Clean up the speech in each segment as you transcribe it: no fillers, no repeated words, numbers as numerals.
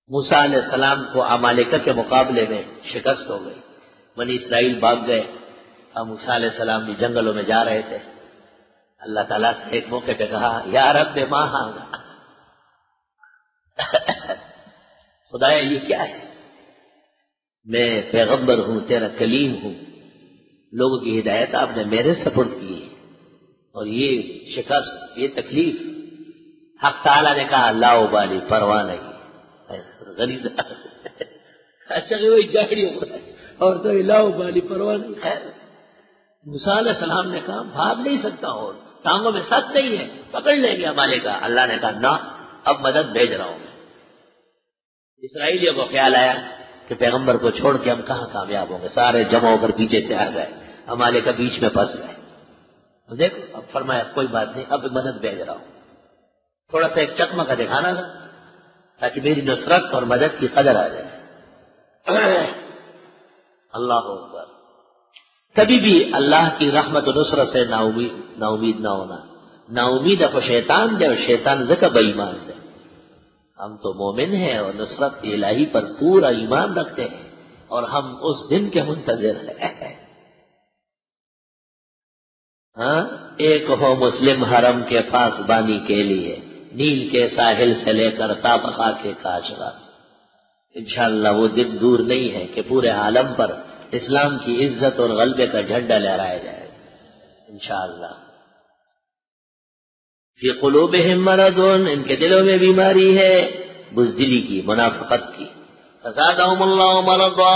موسیٰ علیہ السلام کو عمالقہ کے مقابلے میں شکست ہو گئی، بنی اسرائیل بھاگ گئے، اب موسیٰ علیہ السلام بھی جنگلوں میں جا رہے تھے۔ اللہ تعالیٰ سے ایک موقع پہ کہا یا رب ما ھذا، خدایا یہ کیا ہے؟ میں پیغمبر ہوں، تیرا کلیم ہوں، لوگوں کی ہدایت آپ نے میرے سپرد کی ہے، اور یہ شکست، یہ تکلیف۔ حق تعالیٰ نے کہا لا ابالی، پرواہ نہیں، غریب اچھا کہ وہی جاہری ہوتا ہے اور تو لا ابالی، پرواہ نہیں۔ خیر موسیٰ علیہ السلام نے کہا بھاگ نہیں سکتا اور ٹانگوں میں سخت نہیں ہے، پکڑ لیں گے عمالقہ۔ اللہ نے کہا نہ، اب مدد بھیج رہا ہوں میں۔ اسرائیلیوں کو خیال آیا کہ پیغمبر کو چھوڑ کے ہم کہاں کامیاب ہوں گے، سارے جمع ہو کر پیچھے سے آ گئے، عمالقہ بیچ میں پھنس گئے۔ دیکھو اب فرمایا کوئی بات نہیں، اب مدد بھیج رہا ہوں۔ تھوڑا سا ایک چکمہ کا دکھانا تھا تاکہ میری نصرت اور مدد کی قدر آ جائے۔ اللہ اکبر۔ کبھی بھی اللہ کی رحمت و نصرت سے نا امید نہ ہونا۔ نا امید کو شیطان دے اور شیطان ذکر بے ایمان دے۔ ہم تو مومن ہیں اور نصرت الہی پر پورا ایمان رکھتے ہیں اور ہم اس دن کے منتظر ہیں۔ ہاں، ایک ہو مسلم حرم کے پاس بانی کے لیے، نیل کے ساحل سے لے کر تابخا کے کاشغا۔ انشاءاللہ وہ دن دور نہیں ہے کہ پورے عالم پر اسلام کی عزت اور غلبے کا جھنڈا لہرایا جائے انشاءاللہ۔ فی قلوبہم مرض، ان کے دلوں میں بیماری ہے، بزدلی کی، منافقت کی۔ فزادہم اللہ مرضا،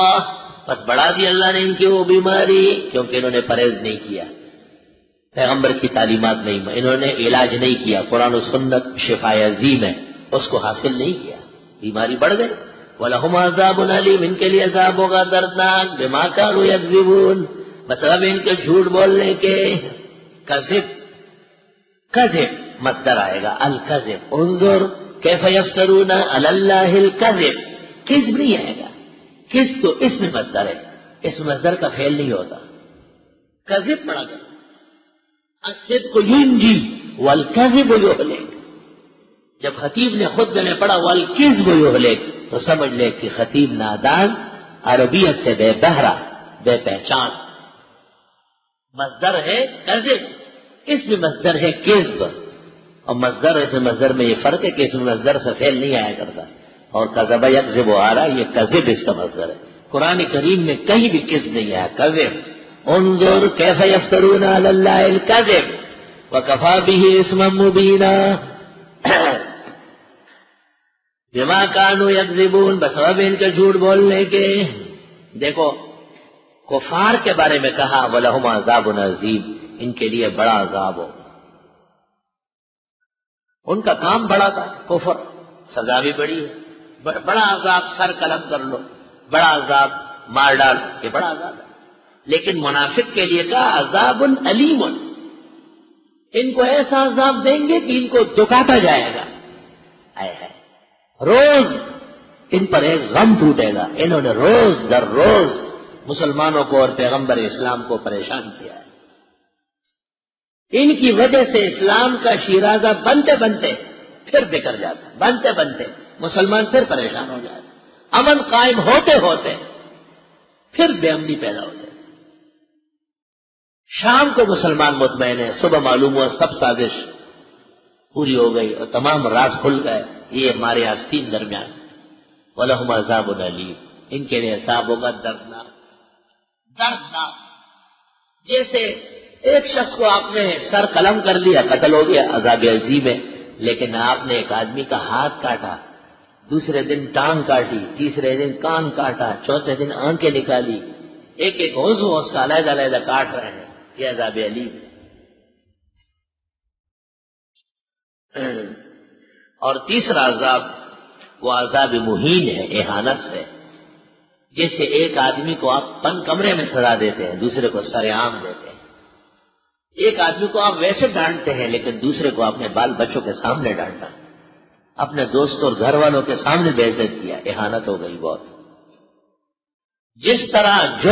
بس بڑھا دی اللہ نے ان کی وہ بیماری، کیونکہ انہوں نے پرہیز نہیں کیا، پیغمبر کی تعلیمات نہیں، انہوں نے علاج نہیں کیا، قرآن و سنت شفاء عظیم ہے اس کو حاصل نہیں کیا، بیماری بڑھ گئی۔ وَلَهُمْ عَذَابٌ أَلِيمٌ، ان کے لیے عذاب ہوگا دردناک، بِمَا كَانُوا يَكْذِبُونَ، مطلب ان کے جھوٹ بولنے کے۔ کذب مصدر آئے گا، الکذب، انظر کیف یفترون علی اللہ الکذب، کذب نہیں آئے گا، کذب تو اسم مصدر ہے، اس مصدر کا فعل نہیں ہوتا، کذب پڑا گیا۔ الصدق ینجی والکذب یہلک، جب خطیب نے خطبے میں پڑھا والکذب یہلک تو سمجھ لے کہ خطیب نادان، عربیت سے بے بہرا، بے پہچان۔ مصدر ہے کذب، اسم مصدر ہے کذب، اور مصدر اسم مصدر میں یہ فرق ہے کہ اسم مصدر سے فعل نہیں آیا کرتا، اور کذب یکذب آ رہا، یہ کذب اس کا مصدر ہے۔ قرآن کریم میں کہیں بھی کذب نہیں آیا، کذب۔ انظر کیف یفترون علی اللہ الکذب وکفی بہ اسما مبینا بما کانوا یکذبون، بسبب ان کے جھوٹ بولنے کے۔ دیکھو کفار کے بارے میں کہا وَلَهُمْ عَذَابٌ عَظِيمٌ، ان کے لیے بڑا عذاب ہو، ان کا کام بڑا تھا، کفر، سزا بھی بڑی ہے، بڑا عذاب، سر قلم کر لو، بڑا عذاب، مار ڈال، یہ بڑا عذاب ہے۔ لیکن منافق کے لیے کہا عذاب علیم، ان کو ایسا عذاب دیں گے کہ ان کو دکاتا جائے گا، روز ان پر ایک غم ٹوٹے گا۔ انہوں نے روز در روز مسلمانوں کو اور پیغمبر اسلام کو پریشان کیا ہے، ان کی وجہ سے اسلام کا شیرازہ بنتے بنتے پھر بکھر جاتا، بنتے بنتے مسلمان پھر پریشان ہو جاتے، امن قائم ہوتے ہوتے پھر بے امنی پیدا ہو جاتی۔ شام کو مسلمان مطمئن ہے، صبح معلوم ہوا سب سازش پوری ہو گئی اور تمام راز کھل گئے، یہ ہمارے آستین درمیان۔ وَلَهُمْ عَذَابٌ عَلِيمٌ، ان کے لیے عذاب ہوگا دردناک، دردناک۔ جیسے ایک شخص کو آپ نے سر قلم کر لیا، قتل ہو گیا، عذاب عظیم ہے، لیکن آپ نے ایک آدمی کا ہاتھ کاٹا، دوسرے دن ٹانگ کاٹی، تیسرے دن کان کاٹا، چوتھے دن آنکھیں نکالی، ایک ایک عضو اس کا علیحدہ علیحدہ کاٹ رہے ہیں، یہ عذاب علیم ہے۔ اور تیسرا عذاب وہ عذاب مہین ہے، اہانت ہے، جیسے ایک آدمی کو آپ بند کمرے میں سزا دیتے ہیں، دوسرے کو سر عام دیتے ہیں۔ ایک آدمی کو آپ ویسے ڈانٹتے ہیں لیکن دوسرے کو اپنے بال بچوں کے سامنے ڈانٹا، اپنے دوست اور گھر والوں کے سامنے بے عزت کیا، اہانت ہو گئی بہت۔ جس طرح جو